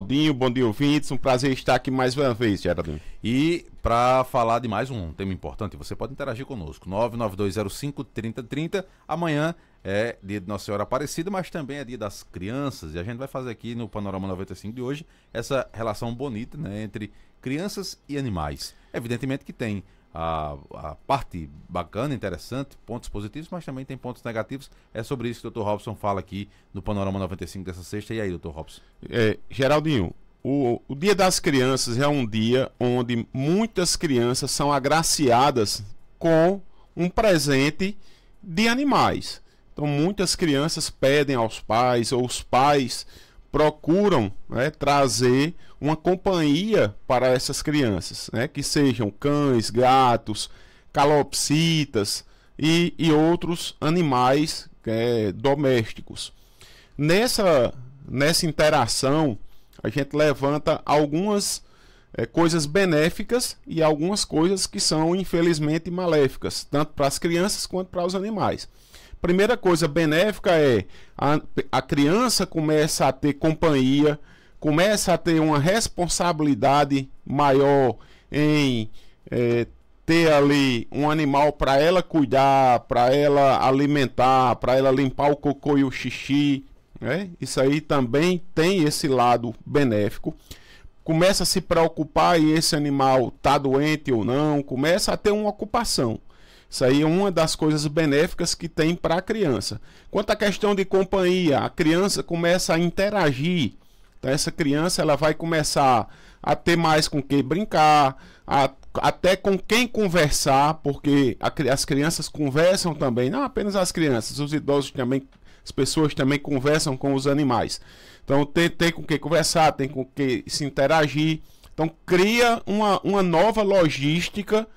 Geraldinho, bom dia, ouvintes. Um prazer estar aqui mais uma vez, Geraldinho. E para falar de mais um tema importante, você pode interagir conosco, 99205-3030. Amanhã é dia de Nossa Senhora Aparecida, mas também é dia das crianças. E a gente vai fazer aqui no Panorama 95 de hoje essa relação bonita, né, entre crianças e animais. Evidentemente que tem a parte bacana, interessante, pontos positivos, mas também tem pontos negativos. É sobre isso que o Dr. Robson fala aqui no Panorama 95 dessa sexta. E aí, Dr. Robson? Geraldinho, o Dia das Crianças é um dia onde muitas crianças são agraciadas com um presente de animais. Então, muitas crianças pedem aos pais, ou os pais procuram, né, trazer uma companhia para essas crianças, né, que sejam cães, gatos, calopsitas e outros animais domésticos. Nessa interação, a gente levanta algumas coisas benéficas e algumas coisas que são infelizmente maléficas, tanto para as crianças quanto para os animais. Primeira coisa benéfica é a criança começa a ter companhia, começa a ter uma responsabilidade maior em ter ali um animal para ela cuidar, para ela alimentar, para ela limpar o cocô e o xixi, né? Isso aí também tem esse lado benéfico. Começa a se preocupar e esse animal está doente ou não, começa a ter uma ocupação. Isso aí é uma das coisas benéficas que tem para a criança. Quanto à questão de companhia, a criança começa a interagir. Então, essa criança ela vai começar a ter mais com quem brincar, até com quem conversar, porque as crianças conversam também, não apenas as crianças, os idosos também, as pessoas também conversam com os animais. Então, tem com quem conversar, tem com quem se interagir. Então, cria uma nova logística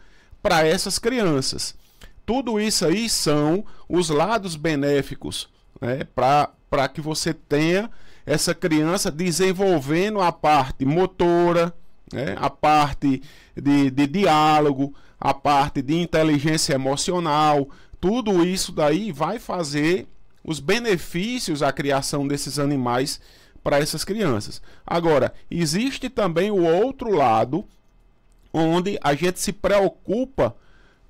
para essas crianças. Tudo isso aí são os lados benéficos, né, para que você tenha essa criança desenvolvendo a parte motora, né, a parte de diálogo, a parte de inteligência emocional. Tudo isso daí vai fazer os benefícios à criação desses animais para essas crianças. Agora, existe também o outro lado, onde a gente se preocupa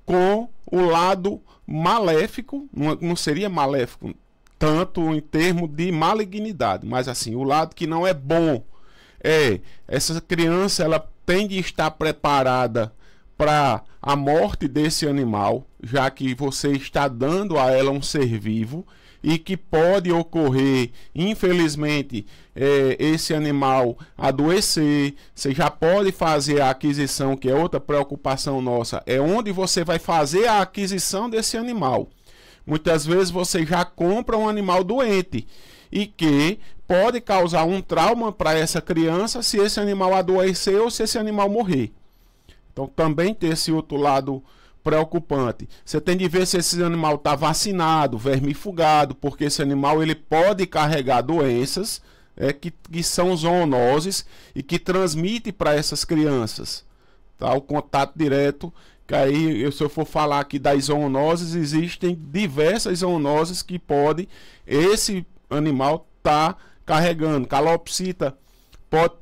com o lado maléfico, não seria maléfico tanto em termos de malignidade, mas assim, o lado que não é bom. Essa criança ela tem de estar preparada para a morte desse animal, já que você está dando a ela um ser vivo e que pode ocorrer, infelizmente, esse animal adoecer. Você já pode fazer a aquisição, que é outra preocupação nossa, é onde você vai fazer a aquisição desse animal. Muitas vezes você já compra um animal doente e que pode causar um trauma para essa criança se esse animal adoecer ou se esse animal morrer. Então também tem esse outro lado preocupante. Você tem de ver se esse animal está vacinado, vermifugado, porque esse animal ele pode carregar doenças que são zoonoses e que transmite para essas crianças, tá? O contato direto, que aí se eu for falar aqui das zoonoses, existem diversas zoonoses que pode esse animal tá carregando. Calopsita pode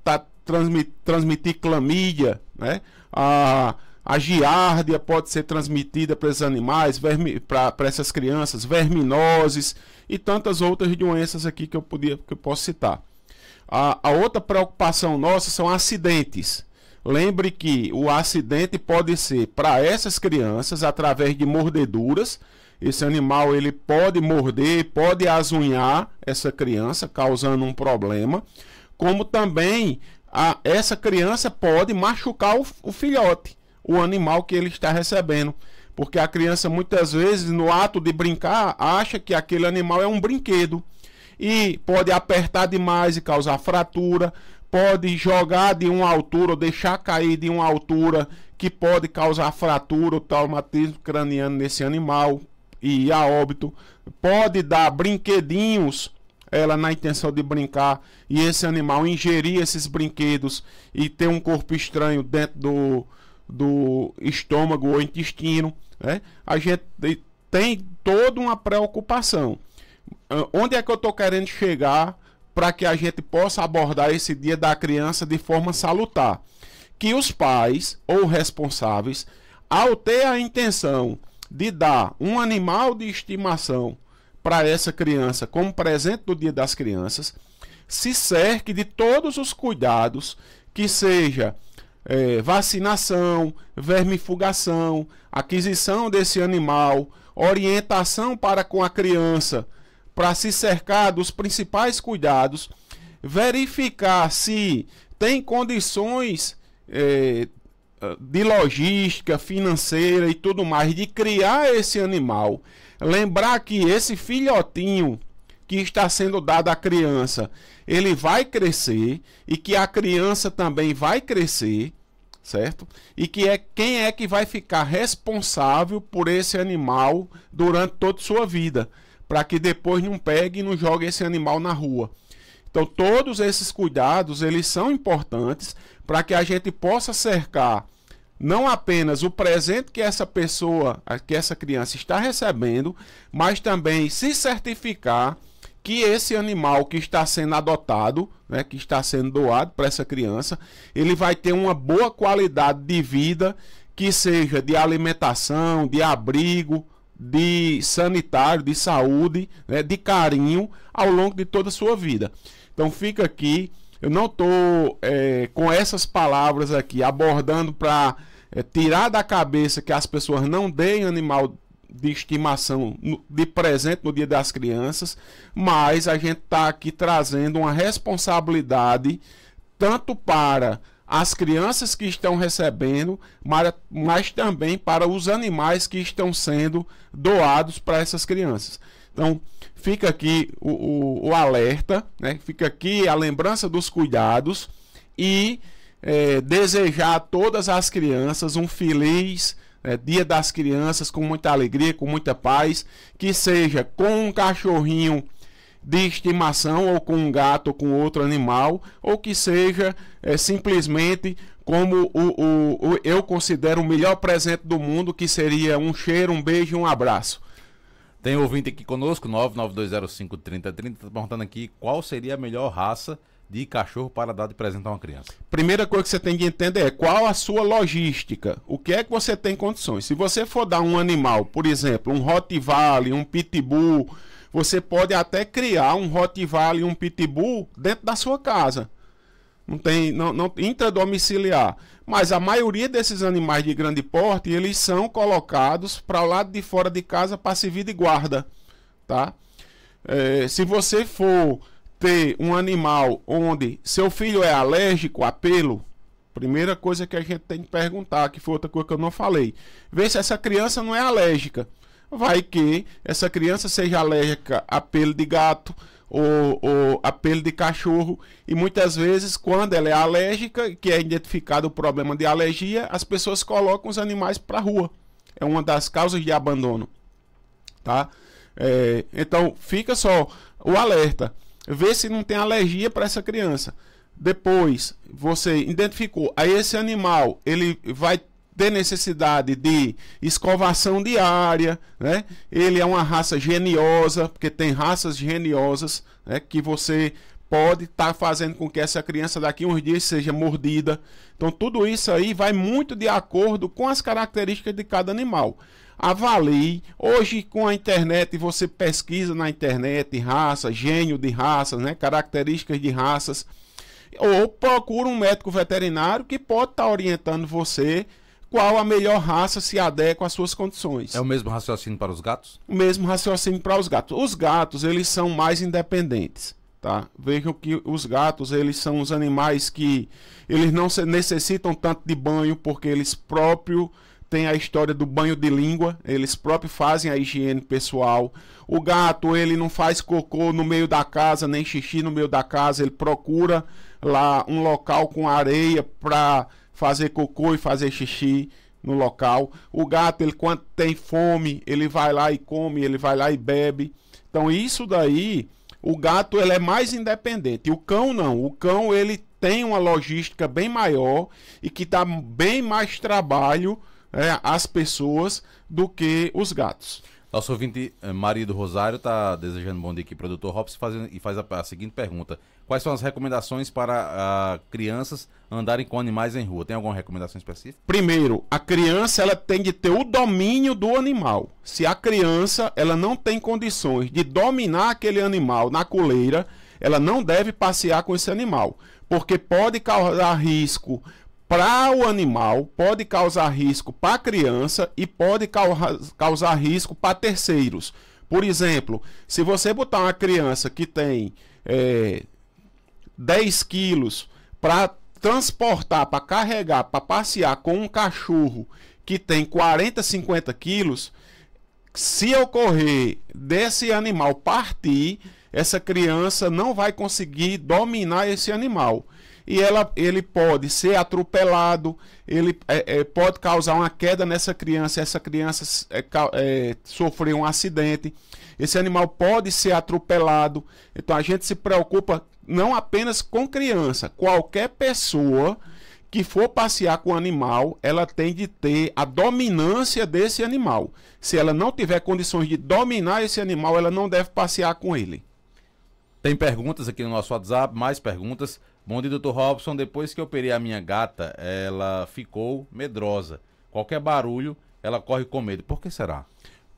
transmitir clamídia, né? A giardia pode ser transmitida para esses animais, para essas crianças, verminoses e tantas outras doenças aqui que eu posso citar. A outra preocupação nossa são acidentes. Lembre que o acidente pode ser para essas crianças através de mordeduras. Esse animal ele pode morder, pode azunhar essa criança, causando um problema. Como também essa criança pode machucar o filhote, o animal que ele está recebendo, porque a criança muitas vezes no ato de brincar acha que aquele animal é um brinquedo e pode apertar demais e causar fratura, pode jogar de uma altura ou deixar cair de uma altura que pode causar fratura ou traumatismo craniano nesse animal e ir a óbito, pode dar brinquedinhos ela na intenção de brincar e esse animal ingerir esses brinquedos e ter um corpo estranho dentro do estômago ou intestino, né? A gente tem toda uma preocupação. Onde é que eu estou querendo chegar para que a gente possa abordar esse dia da criança de forma salutar. Que os pais ou responsáveis, ao ter a intenção de dar um animal de estimação para essa criança como presente do Dia das Crianças, se cerque de todos os cuidados, que seja vacinação, vermifugação, aquisição desse animal, orientação para com a criança, para se cercar dos principais cuidados, verificar se tem condições de logística, financeira e tudo mais, de criar esse animal. Lembrar que esse filhotinho que está sendo dado à criança, ele vai crescer e que a criança também vai crescer, certo? E que quem é que vai ficar responsável por esse animal durante toda a sua vida, para que depois não pegue e não jogue esse animal na rua. Então, todos esses cuidados, eles são importantes para que a gente possa cercar não apenas o presente que essa pessoa, que essa criança está recebendo, mas também se certificar que esse animal que está sendo adotado, né, que está sendo doado para essa criança, ele vai ter uma boa qualidade de vida, que seja de alimentação, de abrigo, de sanitário, de saúde, né, de carinho ao longo de toda a sua vida. Então fica aqui, eu não estou com essas palavras aqui abordando para tirar da cabeça que as pessoas não deem animal de estimação de presente no Dia das Crianças, mas a gente está aqui trazendo uma responsabilidade tanto para as crianças que estão recebendo, mas também para os animais que estão sendo doados para essas crianças. Então, fica aqui o alerta, né? Fica aqui a lembrança dos cuidados e desejar a todas as crianças um feliz Dia das Crianças, com muita alegria, com muita paz, que seja com um cachorrinho de estimação, ou com um gato, ou com outro animal, ou que seja simplesmente como eu considero o melhor presente do mundo, que seria um cheiro, um beijo e um abraço. Tem ouvinte aqui conosco, 992053030, tá perguntando aqui qual seria a melhor raça de cachorro para dar de presente a uma criança. Primeira coisa que você tem que entender é qual a sua logística, o que é que você tem condições. Se você for dar um animal, por exemplo, um Rottweiler, um Pitbull, você pode até criar um Rottweiler e um Pitbull dentro da sua casa. Não intradomiciliar. Mas a maioria desses animais de grande porte, eles são colocados para o lado de fora de casa para servir de guarda, tá? Se você for ter um animal onde seu filho é alérgico a pelo, primeira coisa que a gente tem que perguntar, que foi outra coisa que eu não falei, ver se essa criança não é alérgica. Vai que essa criança seja alérgica a pelo de gato ou a pelo de cachorro, e muitas vezes quando ela é alérgica, que é identificado o problema de alergia, as pessoas colocam os animais para a rua. É uma das causas de abandono, tá? Então fica só o alerta, vê se não tem alergia para essa criança. Depois você identificou, aí esse animal ele vai ter necessidade de escovação diária, né? Ele é uma raça geniosa, porque tem raças geniosas, né, que você pode estar fazendo com que essa criança daqui uns dias seja mordida. Então tudo isso aí vai muito de acordo com as características de cada animal. Avalie. Hoje com a internet você pesquisa na internet raça, gênio de raças, né, características de raças, ou procura um médico veterinário que pode estar orientando você qual a melhor raça se adequa às suas condições. É o mesmo raciocínio para os gatos? O mesmo raciocínio para os gatos. Os gatos, eles são mais independentes, tá? Vejam que os gatos, eles são os animais que eles não necessitam tanto de banho, porque eles próprios têm a história do banho de língua, eles próprios fazem a higiene pessoal. O gato, ele não faz cocô no meio da casa, nem xixi no meio da casa, ele procura lá um local com areia para fazer cocô e fazer xixi no local. O gato, ele quando tem fome, ele vai lá e come, ele vai lá e bebe. Então isso daí, o gato ele é mais independente. E o cão não. O cão ele tem uma logística bem maior e que dá bem mais trabalho às pessoas do que os gatos. Nosso ouvinte Maria do Rosário está desejando bom dia aqui para o Dr. Robson e faz a seguinte pergunta: quais são as recomendações para crianças andarem com animais em rua? Tem alguma recomendação específica? Primeiro, a criança ela tem de ter o domínio do animal. Se a criança ela não tem condições de dominar aquele animal na coleira, ela não deve passear com esse animal, porque pode causar risco para o animal, pode causar risco para a criança e pode causar risco para terceiros. Por exemplo, se você botar uma criança que tem 10 quilos para transportar, para carregar, para passear com um cachorro que tem 40, 50 quilos, se ocorrer desse animal partir, essa criança não vai conseguir dominar esse animal. E ele pode ser atropelado, ele pode causar uma queda nessa criança, essa criança sofrer um acidente, esse animal pode ser atropelado. Então a gente se preocupa não apenas com criança, qualquer pessoa que for passear com o animal, ela tem de ter a dominância desse animal. Se ela não tiver condições de dominar esse animal, ela não deve passear com ele. Tem perguntas aqui no nosso WhatsApp, mais perguntas. Bom dia, Dr. Robson. Depois que eu operei a minha gata, ela ficou medrosa. Qualquer barulho, ela corre com medo. Por que será?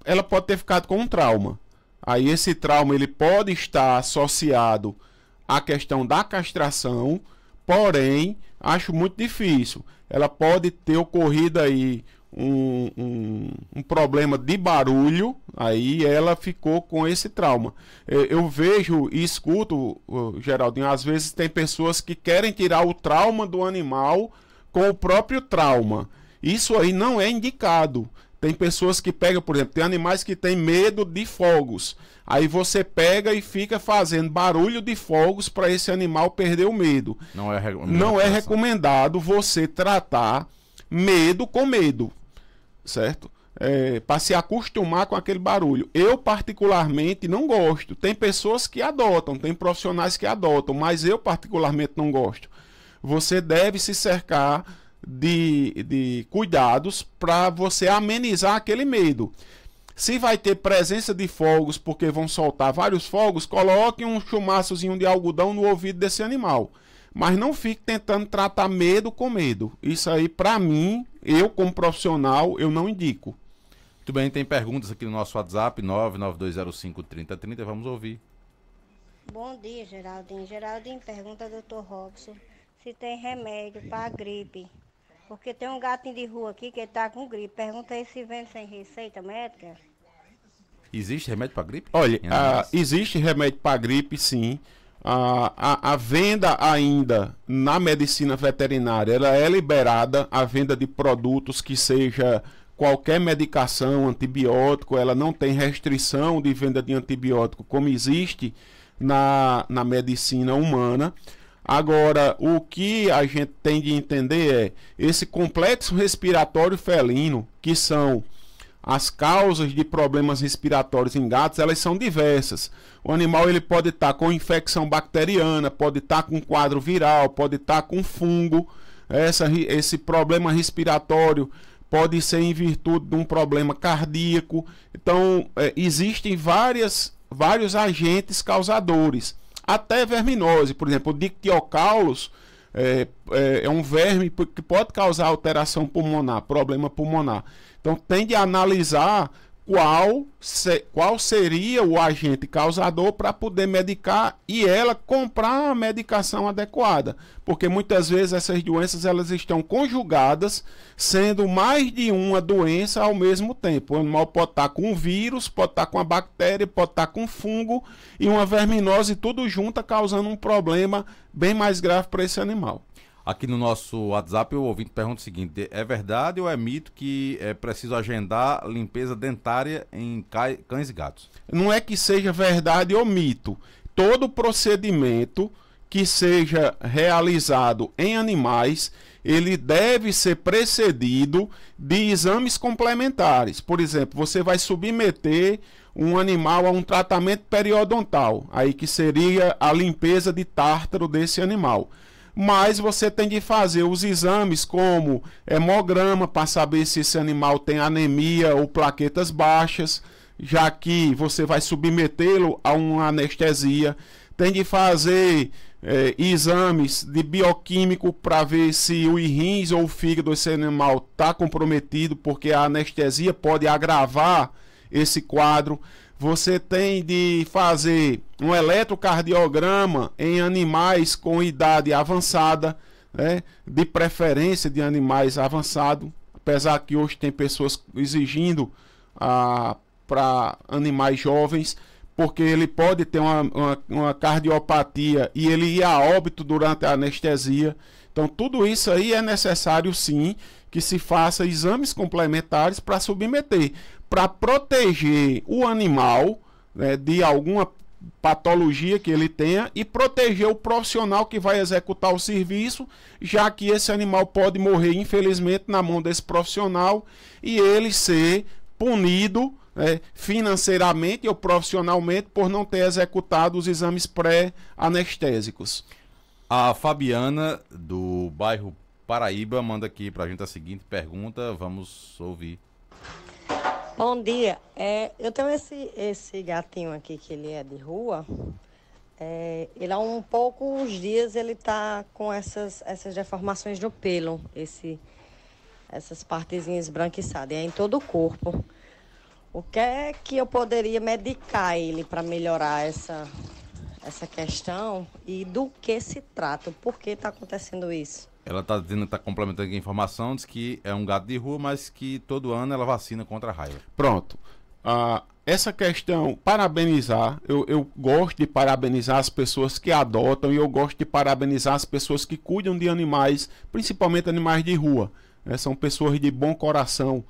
Ela pode ter ficado com um trauma. Aí esse trauma ele pode estar associado à questão da castração, porém, acho muito difícil. Ela pode ter ocorrido aí um problema de barulho, aí ela ficou com esse trauma. Eu vejo e escuto, Geraldinho, às vezes tem pessoas que querem tirar o trauma do animal com o próprio trauma. Isso aí não é indicado. Tem pessoas que pegam, por exemplo, tem animais que têm medo de fogos. Aí você pega e fica fazendo barulho de fogos para esse animal perder o medo. Não é recomendado você tratar medo com medo, certo? Para se acostumar com aquele barulho. Eu particularmente não gosto. Tem pessoas que adotam, tem profissionais que adotam, mas eu particularmente não gosto. Você deve se cercar de cuidados para você amenizar aquele medo. Se vai ter presença de fogos, porque vão soltar vários fogos, coloque um chumaçozinho de algodão no ouvido desse animal. Mas não fique tentando tratar medo com medo. Isso aí, para mim, eu como profissional, eu não indico. Muito bem, tem perguntas aqui no nosso WhatsApp, 992053030, vamos ouvir. Bom dia, Geraldinho. Geraldinho pergunta ao Dr. Robson se tem remédio para gripe. Porque tem um gatinho de rua aqui que está com gripe. Pergunta aí se vende sem receita médica. Existe remédio para gripe? Olha, existe remédio para gripe, sim. A venda ainda na medicina veterinária, ela é liberada, a venda de produtos que seja qualquer medicação, antibiótico, ela não tem restrição de venda de antibiótico como existe na medicina humana. Agora, o que a gente tem de entender é esse complexo respiratório felino, que são as causas de problemas respiratórios em gatos, elas são diversas. O animal ele pode estar com infecção bacteriana, pode estar com quadro viral, pode estar com fungo. Esse problema respiratório pode ser em virtude de um problema cardíaco. Então, existem vários agentes causadores. Até verminose, por exemplo, o Dictiocaulus é um verme que pode causar alteração pulmonar, problema pulmonar. Então tem de analisar qual seria o agente causador para poder medicar e ela comprar a medicação adequada, porque muitas vezes essas doenças elas estão conjugadas, sendo mais de uma doença ao mesmo tempo. O animal pode estar com um vírus, pode estar com a bactéria, pode estar com fungo e uma verminose, tudo junto, causando um problema bem mais grave para esse animal. Aqui no nosso WhatsApp, o ouvinte pergunta o seguinte: é verdade ou é mito que é preciso agendar limpeza dentária em cães e gatos? Não é que seja verdade ou mito. Todo procedimento que seja realizado em animais, ele deve ser precedido de exames complementares. Por exemplo, você vai submeter um animal a um tratamento periodontal, aí que seria a limpeza de tártaro desse animal. Mas você tem de fazer os exames como hemograma para saber se esse animal tem anemia ou plaquetas baixas. já que você vai submetê-lo a uma anestesia. Tem de fazer exames de bioquímico para ver se o rins ou o fígado desse animal está comprometido, porque a anestesia pode agravar esse quadro. Você tem de fazer um eletrocardiograma em animais com idade avançada, né, de preferência de animais avançados, apesar que hoje tem pessoas exigindo para animais jovens, porque ele pode ter uma cardiopatia e ele ir a óbito durante a anestesia. Então tudo isso aí é necessário sim que se faça exames complementares para submeter, para proteger o animal, né, de alguma patologia que ele tenha e proteger o profissional que vai executar o serviço, já que esse animal pode morrer infelizmente na mão desse profissional e ele ser punido, financeiramente ou profissionalmente por não ter executado os exames pré-anestésicos. A Fabiana, do bairro Paraíba, manda aqui pra gente a seguinte pergunta, vamos ouvir. Bom dia, eu tenho esse gatinho aqui que ele é de rua, ele há poucos dias ele tá com essas deformações no pelo, essas partezinhas esbranquiçadas, é em todo o corpo. O que é que eu poderia medicar ele para melhorar essa questão e do que se trata? Por que está acontecendo isso? Ela está dizendo, está complementando aqui a informação, diz que é um gato de rua, mas que todo ano ela vacina contra a raiva. Pronto. Essa questão, parabenizar, eu gosto de parabenizar as pessoas que adotam e eu gosto de parabenizar as pessoas que cuidam de animais, principalmente animais de rua, né? São pessoas de bom coração.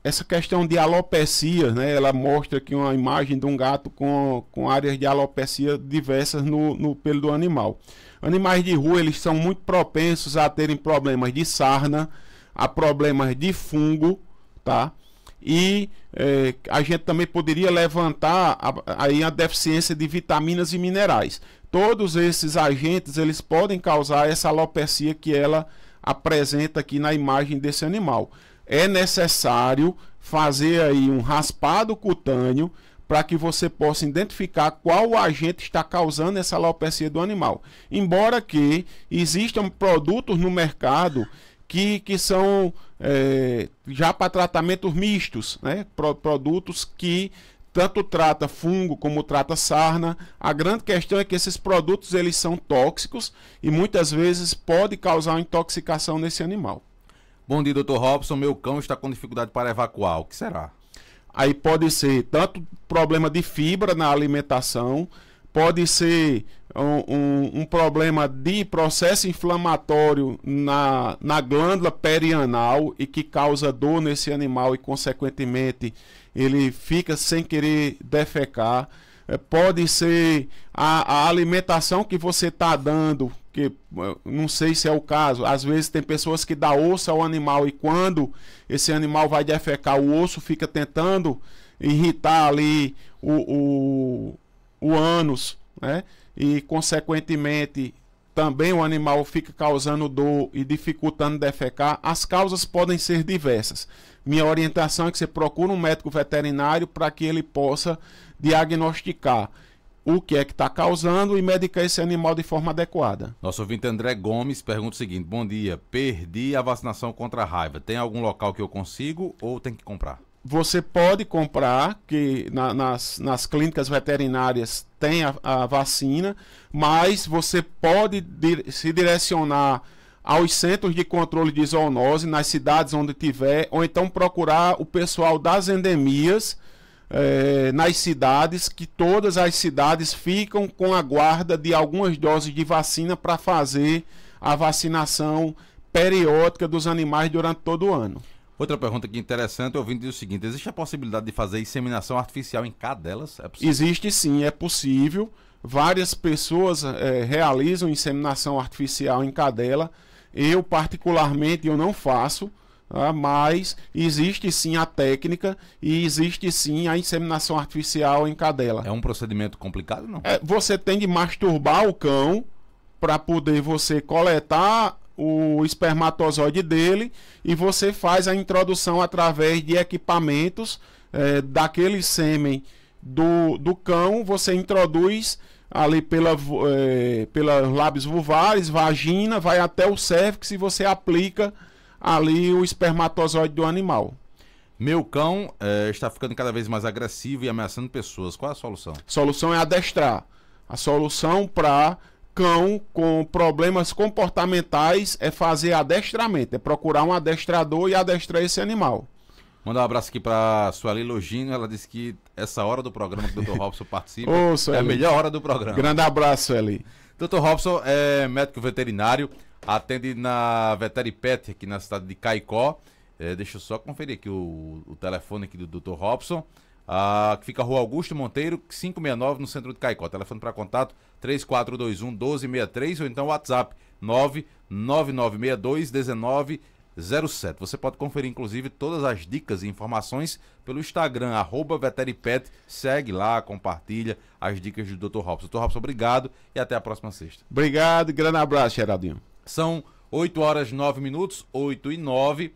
Essa questão de alopecia, né, ela mostra aqui uma imagem de um gato com áreas de alopecia diversas no pelo do animal. Animais de rua, eles são muito propensos a terem problemas de sarna, a problemas de fungo, tá? E a gente também poderia levantar aí a deficiência de vitaminas e minerais. Todos esses agentes, eles podem causar essa alopecia que ela apresenta aqui na imagem desse animal. É necessário fazer aí um raspado cutâneo para que você possa identificar qual agente está causando essa alopecia do animal. Embora que existam produtos no mercado que são já para tratamentos mistos, né? Produtos que tanto trata fungo como trata sarna. A grande questão é que esses produtos eles são tóxicos e muitas vezes pode causar uma intoxicação nesse animal. Bom dia, Dr. Robson. Meu cão está com dificuldade para evacuar. O que será? Aí pode ser tanto problema de fibra na alimentação, pode ser um problema de processo inflamatório na glândula perianal e que causa dor nesse animal e, consequentemente, ele fica sem querer defecar. Pode ser a alimentação que você está dando, que não sei se é o caso. Às vezes tem pessoas que dão osso ao animal e quando esse animal vai defecar, o osso fica tentando irritar ali o ânus, né? E consequentemente também o animal fica causando dor e dificultando defecar. As causas podem ser diversas. Minha orientação é que você procure um médico veterinário para que ele possa diagnosticar o que é que está causando e medicar esse animal de forma adequada. Nosso ouvinte André Gomes pergunta o seguinte: bom dia, perdi a vacinação contra a raiva. Tem algum local que eu consigo ou tem que comprar? Você pode comprar, que nas clínicas veterinárias tem a vacina, mas você pode se direcionar aos centros de controle de zoonose, nas cidades onde tiver, ou então procurar o pessoal das endemias, nas cidades, que todas as cidades ficam com a guarda de algumas doses de vacina para fazer a vacinação periódica dos animais durante todo o ano. Outra pergunta aqui interessante, o ouvinte diz o seguinte: existe a possibilidade de fazer inseminação artificial em cadelas? É possível? Existe sim, é possível. Várias pessoas realizam inseminação artificial em cadela. Eu particularmente eu não faço, mas existe sim a técnica e existe sim a inseminação artificial em cadela. É um procedimento complicado, não? Você tem de masturbar o cão para poder você coletar o espermatozoide dele e você faz a introdução através de equipamentos daquele sêmen do cão, você introduz ali pelos lábios vulvares, vagina, vai até o cérvix e você aplica ali o espermatozoide do animal. Meu cão está ficando cada vez mais agressivo e ameaçando pessoas. Qual é a solução? A solução é adestrar. A solução para cão com problemas comportamentais é fazer adestramento, é procurar um adestrador e adestrar esse animal. Mandar um abraço aqui para Sueli Logino. Ela disse que essa hora do programa que o Dr. Robson participa é a melhor hora do programa. Grande abraço, Sueli. Dr. Robson é médico veterinário, atende na Veteripet aqui na cidade de Caicó. Deixa eu só conferir aqui o telefone aqui do Dr. Robson. Que fica a Rua Augusto Monteiro, 569, no centro de Caicó. Telefone para contato 3421-1263 ou então WhatsApp 99962-1907. Você pode conferir, inclusive, todas as dicas e informações pelo Instagram, @Veteripet. Segue lá, compartilha as dicas do Dr. Robson. Dr. Robson, obrigado e até a próxima sexta. Obrigado e grande abraço, Geraldinho. São 8h09, 8h09.